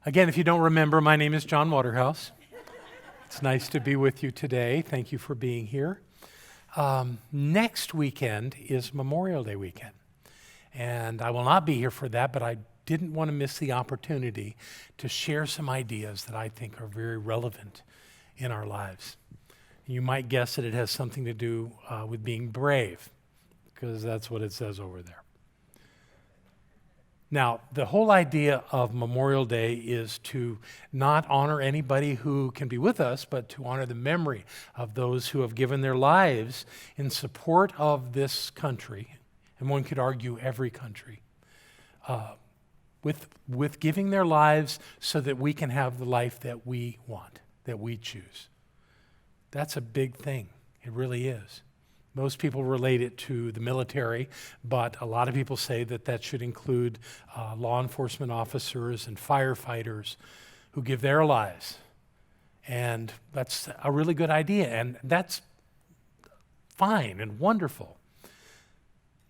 Again, if you don't remember, my name is John Waterhouse. It's nice to be with you today. Thank you for being here. Next weekend is Memorial Day weekend, and I will not be here for that, but I didn't want to miss the opportunity to share some ideas that I think are very relevant in our lives. You might guess that it has something to do with being brave, because that's what it says over there. Now, the whole idea of Memorial Day is to not honor anybody who can be with us, but to honor the memory of those who have given their lives in support of this country, and one could argue every country, with giving their lives so that we can have the life that we want, that we choose. That's a big thing. It really is. Most people relate it to the military, but a lot of people say that that should include law enforcement officers and firefighters who give their lives. And that's a really good idea, and that's fine and wonderful.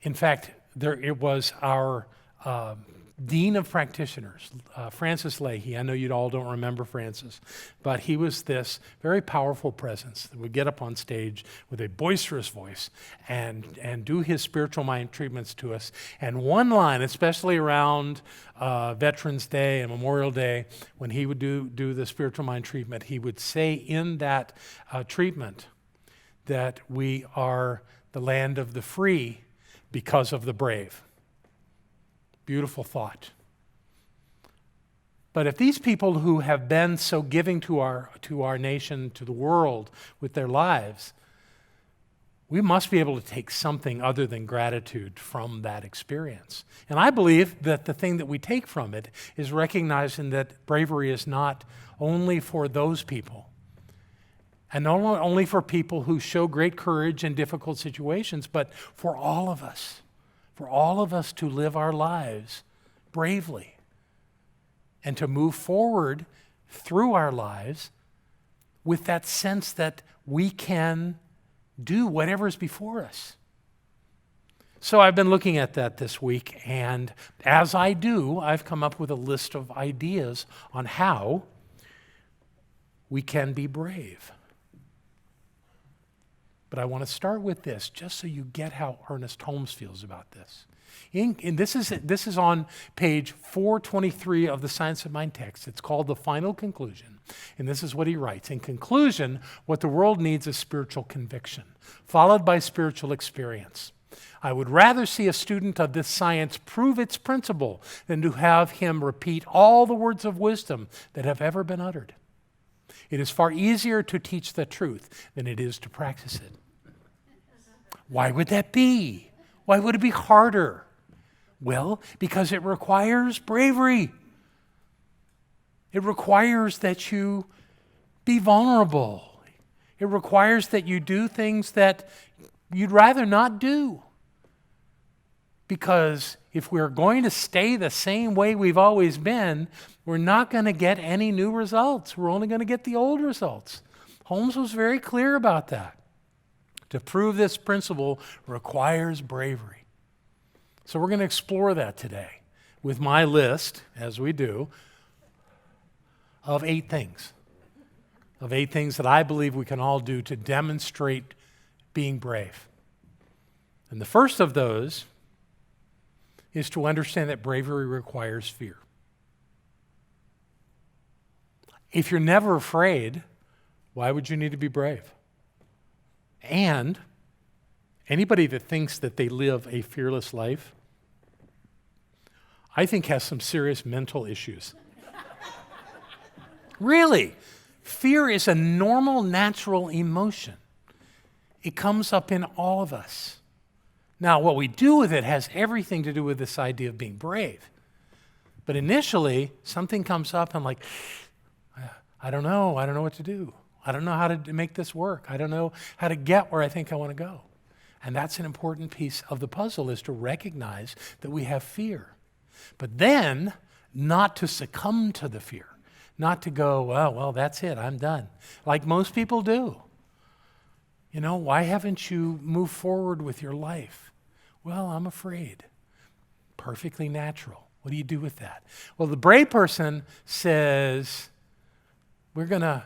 In fact, it was our Dean of Practitioners, Francis Leahy. I know you all don't remember Francis, but he was this very powerful presence that would get up on stage with a boisterous voice and do his spiritual mind treatments to us. And one line, especially around Veterans Day and Memorial Day, when he would do the spiritual mind treatment, he would say in that treatment that we are the land of the free because of the brave. Beautiful thought. But if these people who have been so giving to our nation, to the world with their lives, we must be able to take something other than gratitude from that experience. And I believe that the thing that we take from it is recognizing that bravery is not only for those people, and not only for people who show great courage in difficult situations, but for all of us. For all of us to live our lives bravely and to move forward through our lives with that sense that we can do whatever is before us. So I've been looking at that this week, and as I do, I've come up with a list of ideas on how we can be brave. But I want to start with this, just so you get how Ernest Holmes feels about this. This is on page 423 of the Science of Mind text. It's called The Final Conclusion. And this is what he writes. In conclusion, what the world needs is spiritual conviction, followed by spiritual experience. I would rather see a student of this science prove its principle than to have him repeat all the words of wisdom that have ever been uttered. It is far easier to teach the truth than it is to practice it. Why would that be? Why would it be harder? Well, because it requires bravery. It requires that you be vulnerable. It requires that you do things that you'd rather not do. Because if we're going to stay the same way we've always been, we're not going to get any new results. We're only going to get the old results. Holmes was very clear about that. To prove this principle requires bravery. So we're going to explore that today with my list, as we do, of 8 things. Of 8 things that I believe we can all do to demonstrate being brave. And the first of those is to understand that bravery requires fear. If you're never afraid, why would you need to be brave? And anybody that thinks that they live a fearless life, I think has some serious mental issues. Really, fear is a normal, natural emotion. It comes up in all of us. Now, what we do with it has everything to do with this idea of being brave. But initially, something comes up and like, I don't know what to do. I don't know how to make this work. I don't know how to get where I think I want to go. And that's an important piece of the puzzle, is to recognize that we have fear. But then, not to succumb to the fear. Not to go, well, that's it, I'm done. Like most people do. You know, why haven't you moved forward with your life? Well, I'm afraid. Perfectly natural. What do you do with that? Well, the brave person says, we're going to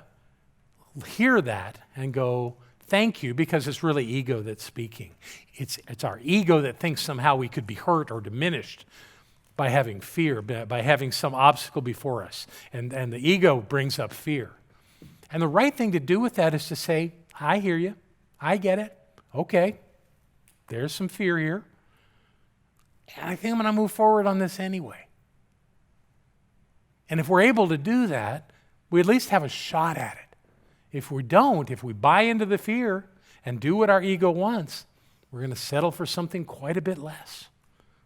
hear that and go, thank you, because it's really ego that's speaking. It's our ego that thinks somehow we could be hurt or diminished by having fear, by having some obstacle before us. And the ego brings up fear. And the right thing to do with that is to say, I hear you. I get it. Okay. There's some fear here. And I think I'm going to move forward on this anyway. And if we're able to do that, we at least have a shot at it. If we don't, if we buy into the fear and do what our ego wants, we're going to settle for something quite a bit less.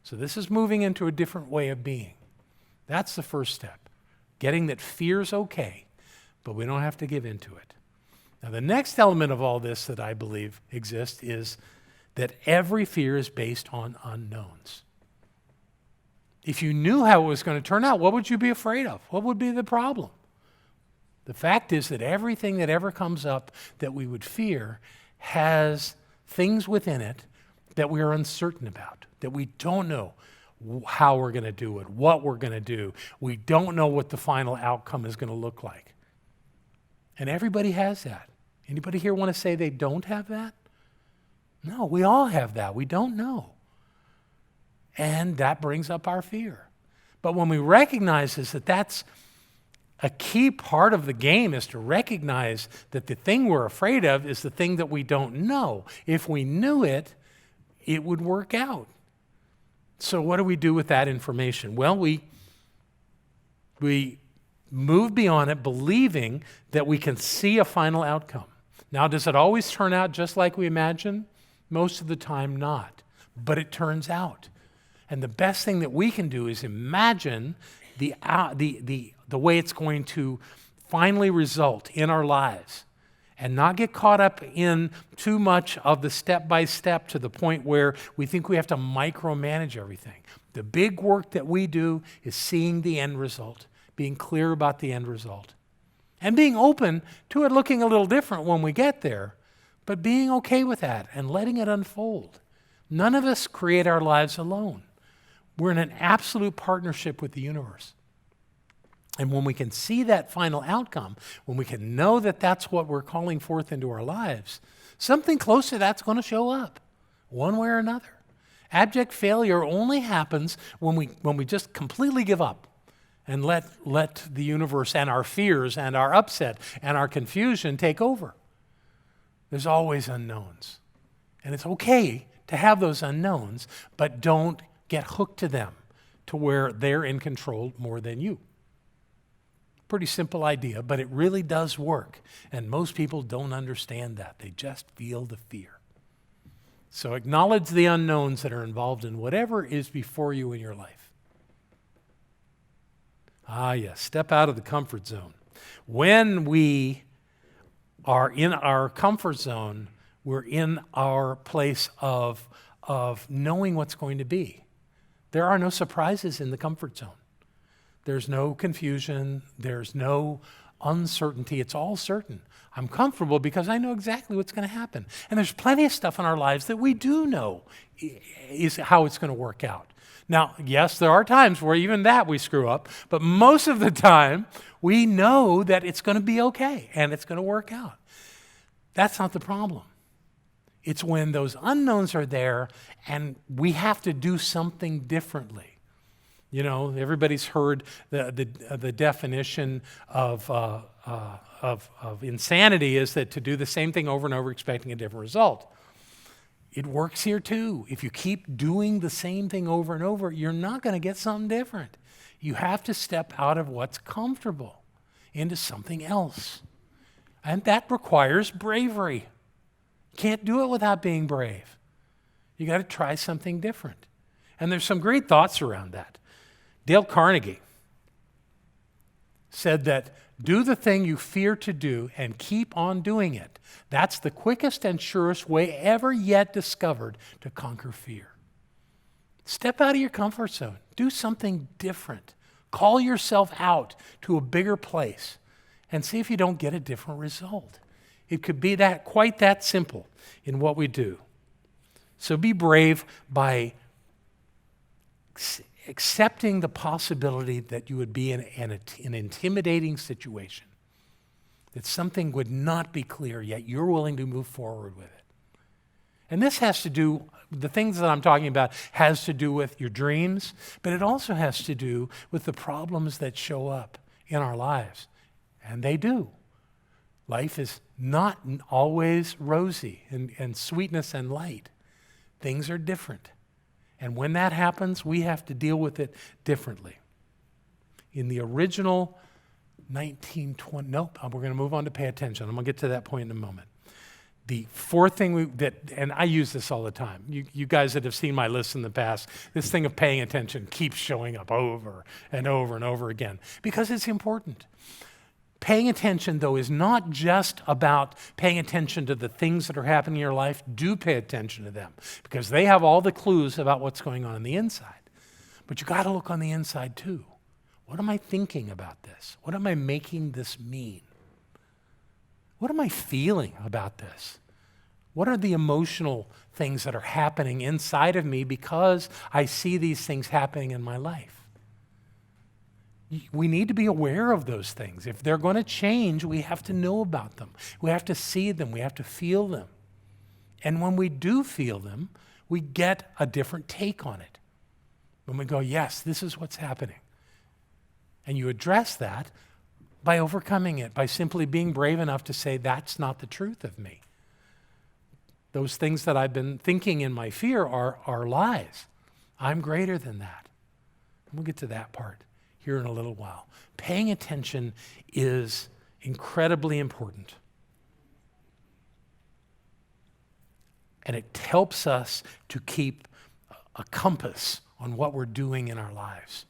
So this is moving into a different way of being. That's the first step. Getting that fear's okay, but we don't have to give into it. Now, the next element of all this that I believe exists is that every fear is based on unknowns. If you knew how it was going to turn out, what would you be afraid of? What would be the problem? The fact is that everything that ever comes up that we would fear has things within it that we are uncertain about, that we don't know how we're going to do it, what we're going to do. We don't know what the final outcome is going to look like. And everybody has that. Anybody here want to say they don't have that? No, we all have that. We don't know. And that brings up our fear. But when we recognize this, that's a key part of the game, is to recognize that the thing we're afraid of is the thing that we don't know. If we knew it, it would work out. So what do we do with that information? Well, we move beyond it, believing that we can see a final outcome. Now, does it always turn out just like we imagine? Most of the time, not. But it turns out. And the best thing that we can do is imagine the way it's going to finally result in our lives, and not get caught up in too much of the step-by-step to the point where we think we have to micromanage everything. The big work that we do is seeing the end result, being clear about the end result, and being open to it looking a little different when we get there, but being okay with that and letting it unfold. None of us create our lives alone. We're in an absolute partnership with the universe. And when we can see that final outcome, when we can know that that's what we're calling forth into our lives, something close to that's going to show up, one way or another. Abject failure only happens when we just completely give up and let the universe and our fears and our upset and our confusion take over. There's always unknowns. And it's okay to have those unknowns, but don't get hooked to them to where they're in control more than you. Pretty simple idea, but it really does work. And most people don't understand that. They just feel the fear. So acknowledge the unknowns that are involved in whatever is before you in your life. Yes, step out of the comfort zone. When we are in our comfort zone, we're in our place of knowing what's going to be. There are no surprises in the comfort zone. There's no confusion. There's no uncertainty. It's all certain. I'm comfortable because I know exactly what's going to happen. And there's plenty of stuff in our lives that we do know is how it's going to work out. Now, yes, there are times where even that we screw up, but most of the time we know that it's going to be okay and it's going to work out. That's not the problem. It's when those unknowns are there and we have to do something differently. You know, everybody's heard the definition of insanity is that to do the same thing over and over expecting a different result. It works here too. If you keep doing the same thing over and over, you're not going to get something different. You have to step out of what's comfortable into something else. And that requires bravery. You can't do it without being brave. You got to try something different. And there's some great thoughts around that. Dale Carnegie said that do the thing you fear to do and keep on doing it. That's the quickest and surest way ever yet discovered to conquer fear. Step out of your comfort zone. Do something different. Call yourself out to a bigger place and see if you don't get a different result. It could be quite that simple in what we do. So be brave by accepting the possibility that you would be in an intimidating situation, that something would not be clear, yet you're willing to move forward with it. And this has to do, the things that I'm talking about has to do with your dreams, but it also has to do with the problems that show up in our lives. And they do. Life is not always rosy and sweetness and light. Things are different. And when that happens, we have to deal with it differently. In the original 1920, we're going to move on to pay attention. I'm going to get to that point in a moment. The fourth thing and I use this all the time. You guys that have seen my list in the past, this thing of paying attention keeps showing up over and over and over again because it's important. Paying attention, though, is not just about paying attention to the things that are happening in your life. Do pay attention to them because they have all the clues about what's going on the inside. But you got to look on the inside too. What am I thinking about this? What am I making this mean? What am I feeling about this? What are the emotional things that are happening inside of me because I see these things happening in my life? We need to be aware of those things. If they're going to change, we have to know about them. We have to see them. We have to feel them. And when we do feel them, we get a different take on it. When we go, yes, this is what's happening. And you address that by overcoming it, by simply being brave enough to say, that's not the truth of me. Those things that I've been thinking in my fear are lies. I'm greater than that. And we'll get to that part here in a little while. Paying attention is incredibly important. And it helps us to keep a compass on what we're doing in our lives.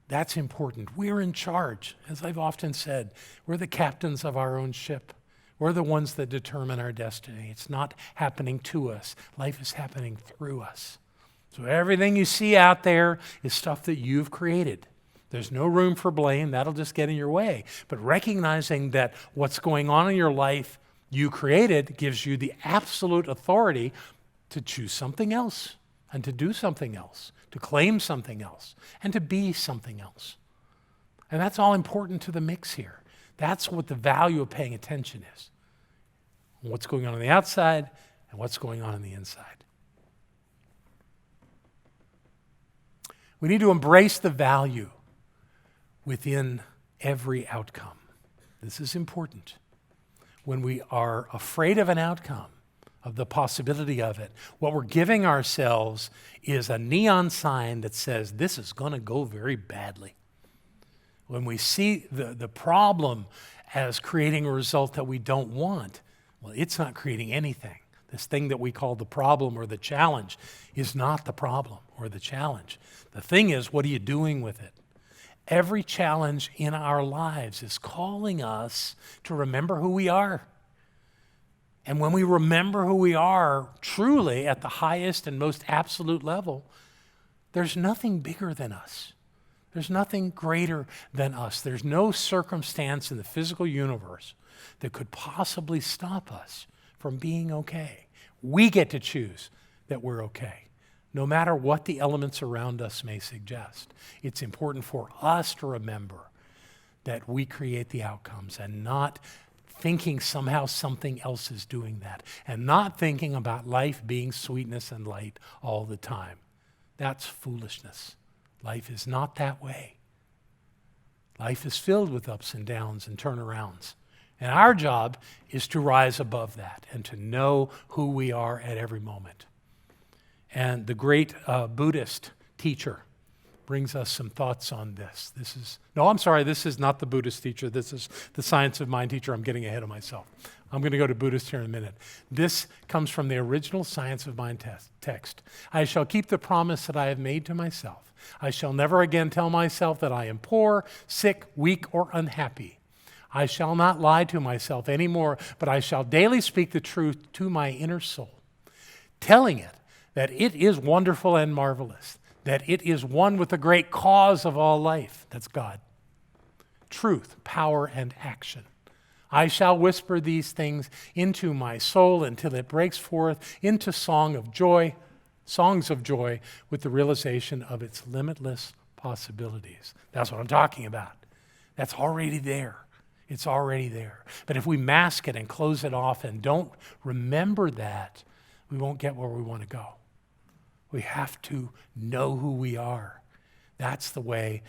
That's important. We're in charge. As I've often said, we're the captains of our own ship. We're the ones that determine our destiny. It's not happening to us. Life is happening through us. So everything you see out there is stuff that you've created. There's no room for blame. That'll just get in your way. But recognizing that what's going on in your life you created gives you the absolute authority to choose something else and to do something else, to claim something else, and to be something else. And that's all important to the mix here. That's what the value of paying attention is. What's going on the outside and what's going on the inside. We need to embrace the value within every outcome. This is important. When we are afraid of an outcome, of the possibility of it, what we're giving ourselves is a neon sign that says this is going to go very badly. When we see the problem as creating a result that we don't want, well, it's not creating anything. This thing that we call the problem or the challenge is not the problem or the challenge. The thing is, what are you doing with it? Every challenge in our lives is calling us to remember who we are. And when we remember who we are truly at the highest and most absolute level, there's nothing bigger than us. There's nothing greater than us. There's no circumstance in the physical universe that could possibly stop us from being okay. We get to choose that we're okay, no matter what the elements around us may suggest. It's important for us to remember that we create the outcomes and not thinking somehow something else is doing that, and not thinking about life being sweetness and light all the time. That's foolishness. Life is not that way. Life is filled with ups and downs and turnarounds. And our job is to rise above that and to know who we are at every moment. And the great Buddhist teacher brings us some thoughts on this. This is not the Buddhist teacher. This is the Science of Mind teacher. I'm getting ahead of myself. I'm going to go to Buddhist here in a minute. This comes from the original Science of Mind text. I shall keep the promise that I have made to myself. I shall never again tell myself that I am poor, sick, weak, or unhappy. I shall not lie to myself anymore, but I shall daily speak the truth to my inner soul, telling it that it is wonderful and marvelous, that it is one with the great cause of all life, that's God. Truth, power, and action. I shall whisper these things into my soul until it breaks forth into song of joy, Songs of joy with the realization of its limitless possibilities. That's what I'm talking about. That's already there. It's already there. But if we mask it and close it off and don't remember that, we won't get where we want to go. We have to know who we are. That's the way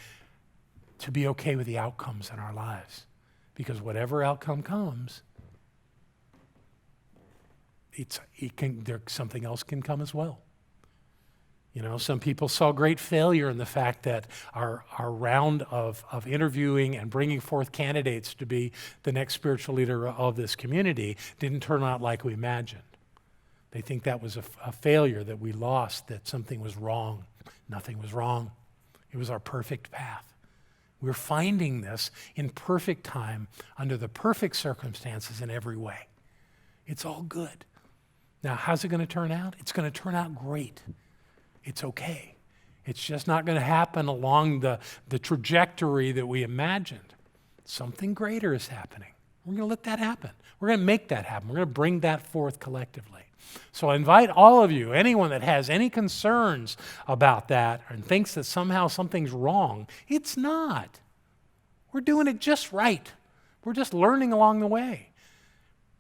to be okay with the outcomes in our lives. Because whatever outcome comes, something else can come as well. You know, some people saw great failure in the fact that our round of interviewing and bringing forth candidates to be the next spiritual leader of this community didn't turn out like we imagined. They think that was a failure, that we lost, that something was wrong. Nothing was wrong. It was our perfect path. We're finding this in perfect time, under the perfect circumstances in every way. It's all good. Now, how's it going to turn out? It's going to turn out great. It's okay. It's just not going to happen along the trajectory that we imagined. Something greater is happening. We're going to let that happen. We're going to make that happen. We're going to bring that forth collectively. So I invite all of you, anyone that has any concerns about that and thinks that somehow something's wrong, it's not. We're doing it just right. We're just learning along the way.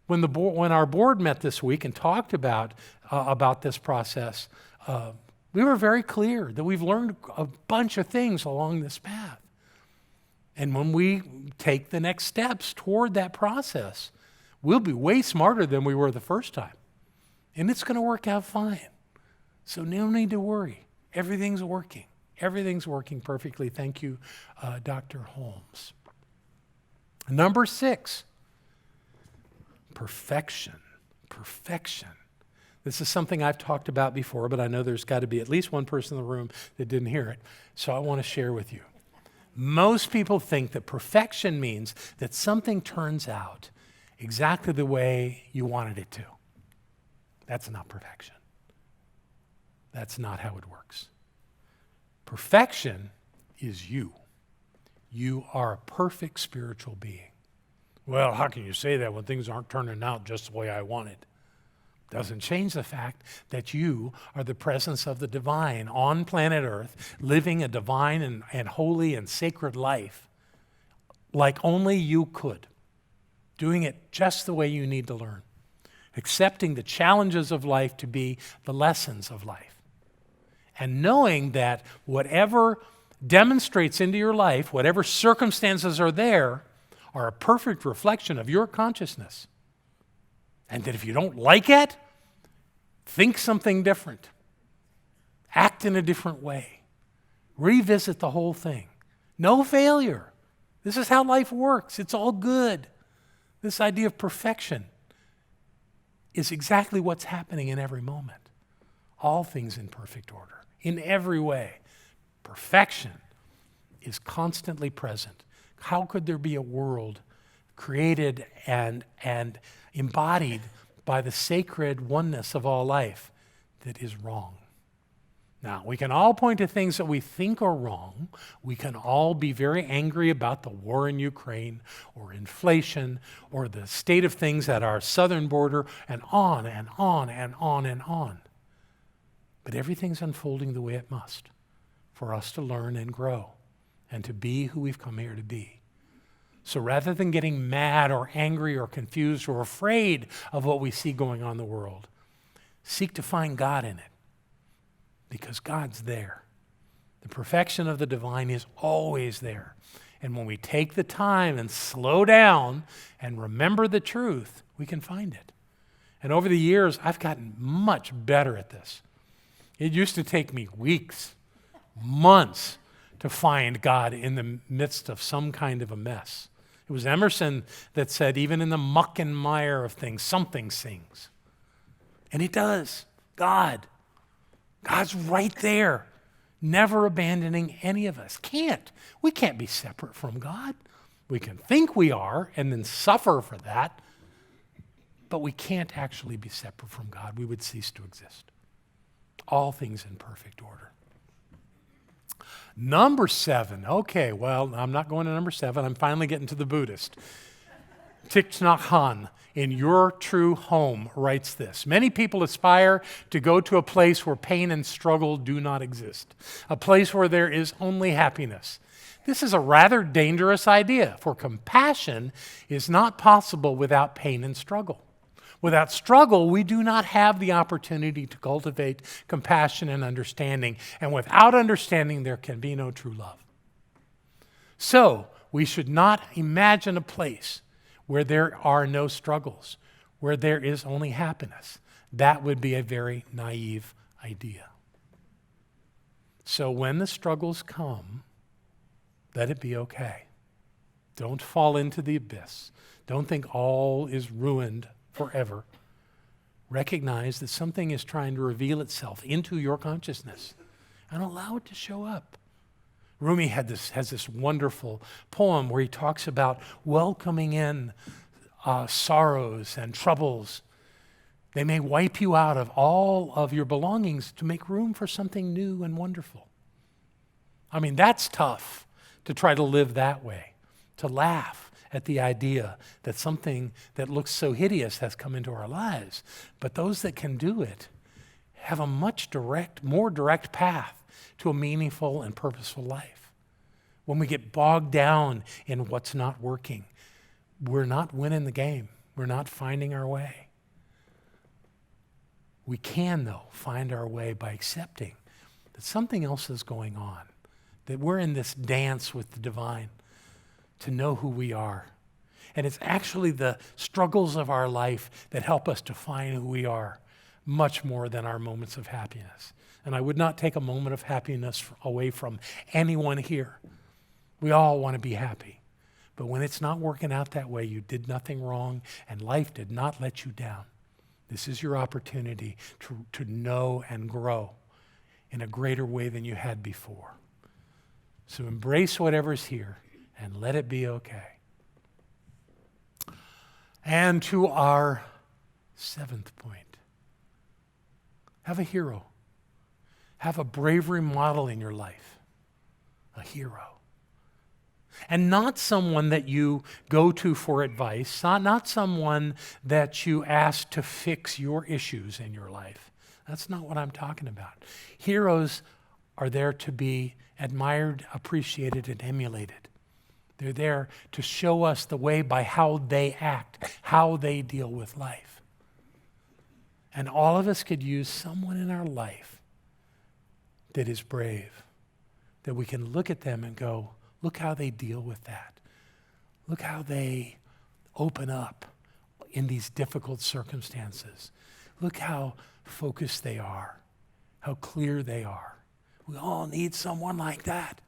When our board met this week and talked about this process, we were very clear that we've learned a bunch of things along this path. And when we take the next steps toward that process, we'll be way smarter than we were the first time. And it's going to work out fine. So no need to worry. Everything's working. Everything's working perfectly. Thank you, Dr. Holmes. Number 6, perfection. Perfection. This is something I've talked about before, but I know there's got to be at least one person in the room that didn't hear it. So I want to share with you. Most people think that perfection means that something turns out exactly the way you wanted it to. That's not perfection. That's not how it works. Perfection is you. You are a perfect spiritual being. Well, how can you say that when things aren't turning out just the way I wanted? Doesn't change the fact that you are the presence of the divine on planet Earth, living a divine and holy and sacred life like only you could, doing it just the way you need to learn, accepting the challenges of life to be the lessons of life, and knowing that whatever demonstrates into your life, whatever circumstances are there, are a perfect reflection of your consciousness. And that if you don't like it, think something different. Act in a different way. Revisit the whole thing. No failure. This is how life works. It's all good. This idea of perfection is exactly what's happening in every moment. All things in perfect order, in every way. Perfection is constantly present. How could there be a world created and embodied by the sacred oneness of all life that is wrong? Now, we can all point to things that we think are wrong. We can all be very angry about the war in Ukraine or inflation or the state of things at our southern border, and on and on and on and on. But everything's unfolding the way it must for us to learn and grow and to be who we've come here to be. So rather than getting mad or angry or confused or afraid of what we see going on in the world, seek to find God in it, because God's there. The perfection of the divine is always there. And when we take the time and slow down and remember the truth, we can find it. And over the years, I've gotten much better at this. It used to take me weeks, months, to find God in the midst of some kind of a mess. It was Emerson that said, even in the muck and mire of things, something sings. And it does. God's right there, never abandoning any of us. We can't be separate from God. We can think we are and then suffer for that, but we can't actually be separate from God. We would cease to exist. All things in perfect order. Number 7. Okay, well, I'm not going to number 7. I'm finally getting to the Buddhist. Thich Nhat Hanh, in Your True Home, writes this: many people aspire to go to a place where pain and struggle do not exist, a place where there is only happiness. This is a rather dangerous idea, for compassion is not possible without pain and struggle. Without struggle, we do not have the opportunity to cultivate compassion and understanding, and without understanding, there can be no true love. So, we should not imagine a place where there are no struggles, where there is only happiness. That would be a very naive idea. So when the struggles come, let it be okay. Don't fall into the abyss. Don't think all is ruined forever. Recognize that something is trying to reveal itself into your consciousness and allow it to show up. Rumi has this wonderful poem where he talks about welcoming in sorrows and troubles. They may wipe you out of all of your belongings to make room for something new and wonderful. I mean, that's tough to try to live that way, to laugh at the idea that something that looks so hideous has come into our lives. But those that can do it have a much more direct path to a meaningful and purposeful life. When we get bogged down in what's not working, we're not winning the game. We're not finding our way. We can, though, find our way by accepting that something else is going on, that we're in this dance with the divine to know who we are. And it's actually the struggles of our life that help us to find who we are, much more than our moments of happiness. And I would not take a moment of happiness away from anyone here. We all want to be happy. But when it's not working out that way, you did nothing wrong, and life did not let you down. This is your opportunity to know and grow in a greater way than you had before. So embrace whatever's here and let it be okay. And to our seventh point, have a hero. Have a bravery model in your life, a hero. And not someone that you go to for advice, not someone that you ask to fix your issues in your life. That's not what I'm talking about. Heroes are there to be admired, appreciated, and emulated. They're there to show us the way by how they act, how they deal with life. And all of us could use someone in our life that is brave, that we can look at them and go, look how they deal with that. Look how they open up in these difficult circumstances. Look how focused they are, how clear they are. We all need someone like that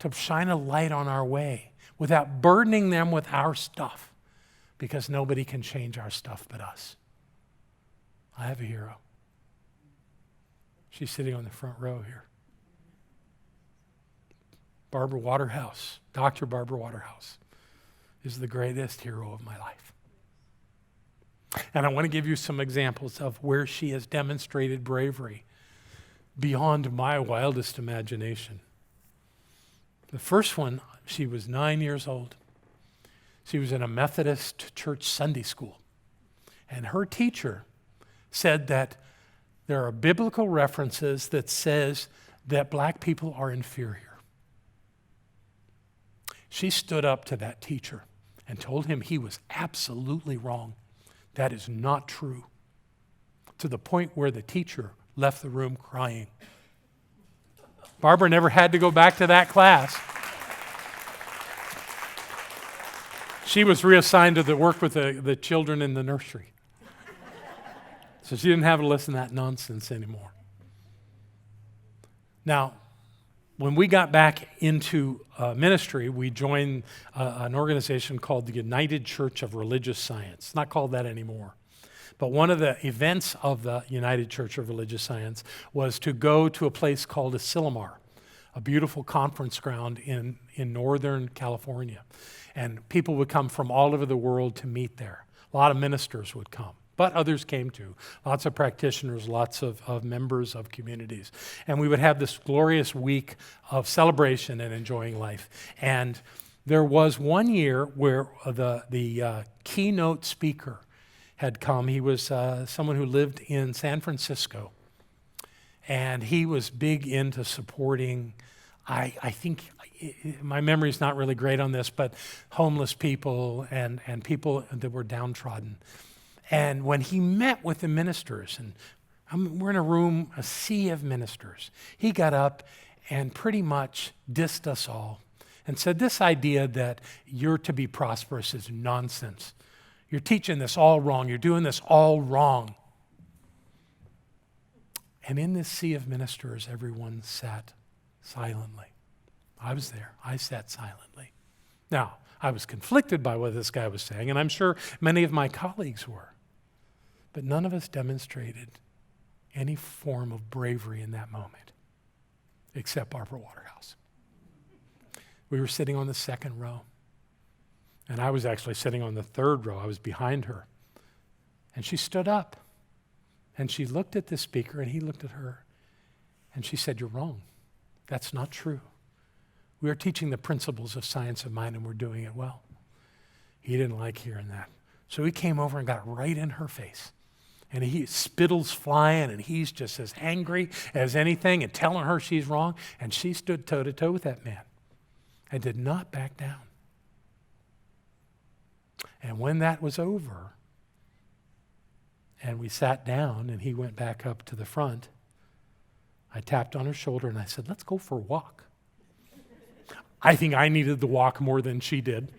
to shine a light on our way without burdening them with our stuff, because nobody can change our stuff but us. I have a hero. She's sitting on the front row here. Barbara Waterhouse, Dr. Barbara Waterhouse, is the greatest hero of my life. And I want to give you some examples of where she has demonstrated bravery beyond my wildest imagination. The first one, she was 9 years old. She was in a Methodist church Sunday school. And her teacher said that there are biblical references that says that black people are inferior. She stood up to that teacher and told him he was absolutely wrong. That is not true. To the point where the teacher left the room crying. Barbara never had to go back to that class. She was reassigned to the work with the children in the nursery. So she didn't have to listen to that nonsense anymore. Now, when we got back into ministry, we joined an organization called the United Church of Religious Science. It's not called that anymore. But one of the events of the United Church of Religious Science was to go to a place called Asilomar, a beautiful conference ground in Northern California. And people would come from all over the world to meet there. A lot of ministers would come, but others came too. Lots of practitioners, lots of members of communities. And we would have this glorious week of celebration and enjoying life. And There was one year where the keynote speaker had come. He was someone who lived in San Francisco, and he was big into supporting, I think, my memory's not really great on this, but homeless people and people that were downtrodden. And when he met with the ministers, and we're in a room, a sea of ministers, he got up and pretty much dissed us all and said this idea that you're to be prosperous is nonsense. You're teaching this all wrong. You're doing this all wrong. And in this sea of ministers, everyone sat silently. I was there. I sat silently. Now, I was conflicted by what this guy was saying, and I'm sure many of my colleagues were. But none of us demonstrated any form of bravery in that moment, except Barbara Waterhouse. We were sitting on the second row, and I was actually sitting on the third row. I was behind her. And she stood up, and she looked at the speaker, and he looked at her, and she said, "You're wrong. That's not true. We are teaching the principles of science of mind, and we're doing it well." He didn't like hearing that. So he came over and got right in her face. And spittle's flying, and he's just as angry as anything and telling her she's wrong. And she stood toe-to-toe with that man and did not back down. And when that was over, and we sat down, and he went back up to the front, I tapped on her shoulder, and I said, "Let's go for a walk." I think I needed the walk more than she did.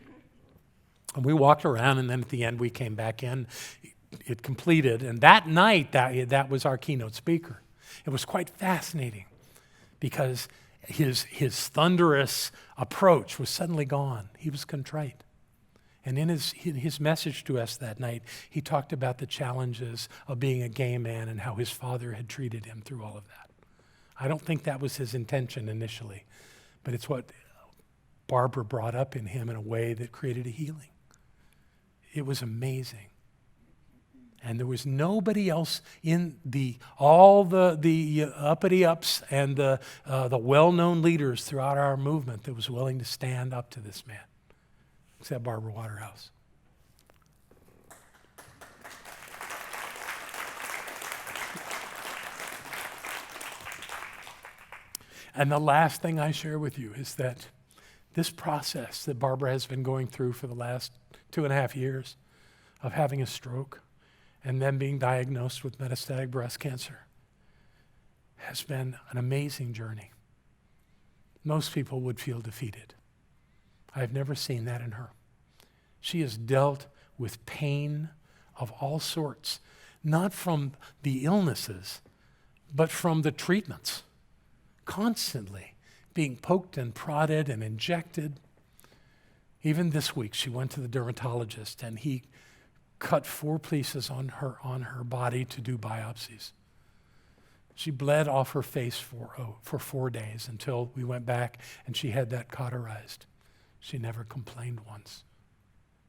And we walked around, and then at the end, we came back in. It completed, and that night, that was our keynote speaker. It was quite fascinating because his thunderous approach was suddenly gone. He was contrite. And in his message to us that night, he talked about the challenges of being a gay man and how his father had treated him through all of that. I don't think that was his intention initially, but it's what Barbara brought up in him in a way that created a healing. It was amazing. And there was nobody else in all the uppity ups and the well-known leaders throughout our movement that was willing to stand up to this man, except Barbara Waterhouse. And the last thing I share with you is that this process that Barbara has been going through for the last 2.5 years of having a stroke and then being diagnosed with metastatic breast cancer has been an amazing journey. Most people would feel defeated. I've never seen that in her. She has dealt with pain of all sorts, not from the illnesses, but from the treatments, constantly being poked and prodded and injected. Even this week, she went to the dermatologist, and he cut 4 places on her body to do biopsies. She bled off her face for 4 days until we went back and she had that cauterized. She never complained once.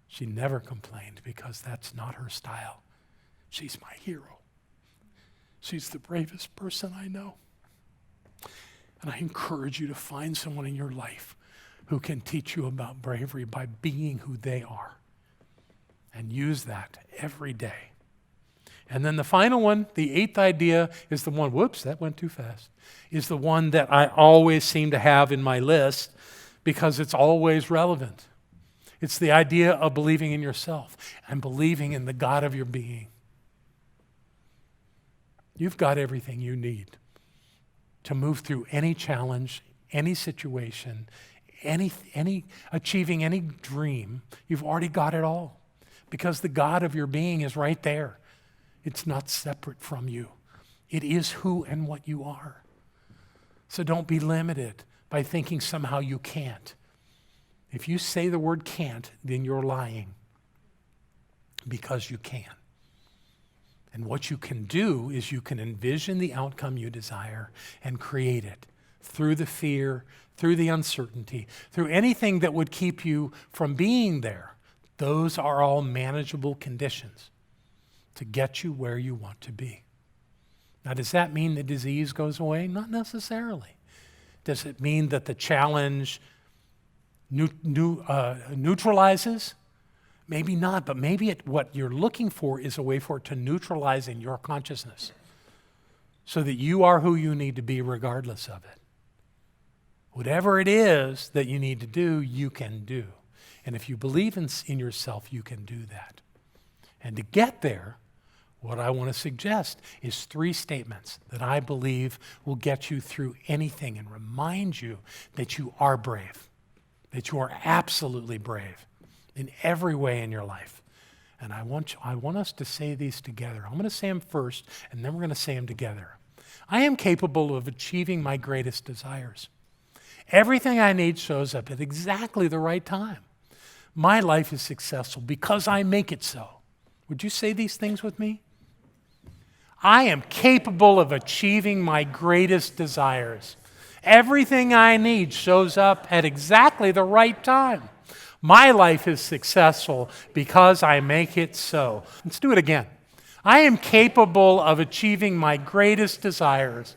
She never complained because that's not her style. She's my hero. She's the bravest person I know. And I encourage you to find someone in your life who can teach you about bravery by being who they are. And use that every day. And then the final one, the 8th idea, is the one, whoops, that went too fast, is the one that I always seem to have in my list because it's always relevant. It's the idea of believing in yourself and believing in the God of your being. You've got everything you need to move through any challenge, any situation, any achieving any dream. You've already got it all. Because the God of your being is right there. It's not separate from you. It is who and what you are. So don't be limited by thinking somehow you can't. If you say the word can't, then you're lying. Because you can. And what you can do is you can envision the outcome you desire and create it through the fear, through the uncertainty, through anything that would keep you from being there. Those are all manageable conditions to get you where you want to be. Now, does that mean the disease goes away? Not necessarily. Does it mean that the challenge neutralizes? Maybe not, but maybe what you're looking for is a way for it to neutralize in your consciousness so that you are who you need to be regardless of it. Whatever it is that you need to do, you can do. And if you believe in yourself, you can do that. And to get there, what I want to suggest is 3 statements that I believe will get you through anything and remind you that you are brave, that you are absolutely brave in every way in your life. And I want us to say these together. I'm going to say them first, and then we're going to say them together. I am capable of achieving my greatest desires. Everything I need shows up at exactly the right time. My life is successful because I make it so. Would you say these things with me? I am capable of achieving my greatest desires. Everything I need shows up at exactly the right time. My life is successful because I make it so. Let's do it again. I am capable of achieving my greatest desires.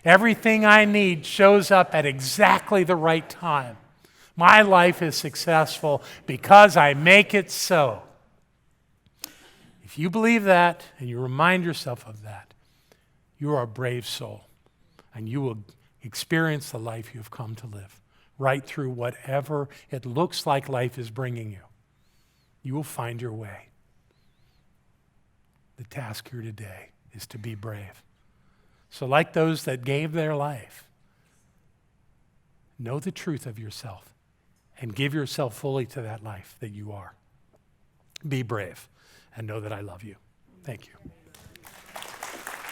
Everything I need shows up at exactly the right time. My life is successful because I make it so. If you believe that and you remind yourself of that, you are a brave soul and you will experience the life you've come to live right through whatever it looks like life is bringing you. You will find your way. The task here today is to be brave. So like those that gave their life, know the truth of yourself and give yourself fully to that life that you are. Be brave and know that I love you. Thank you.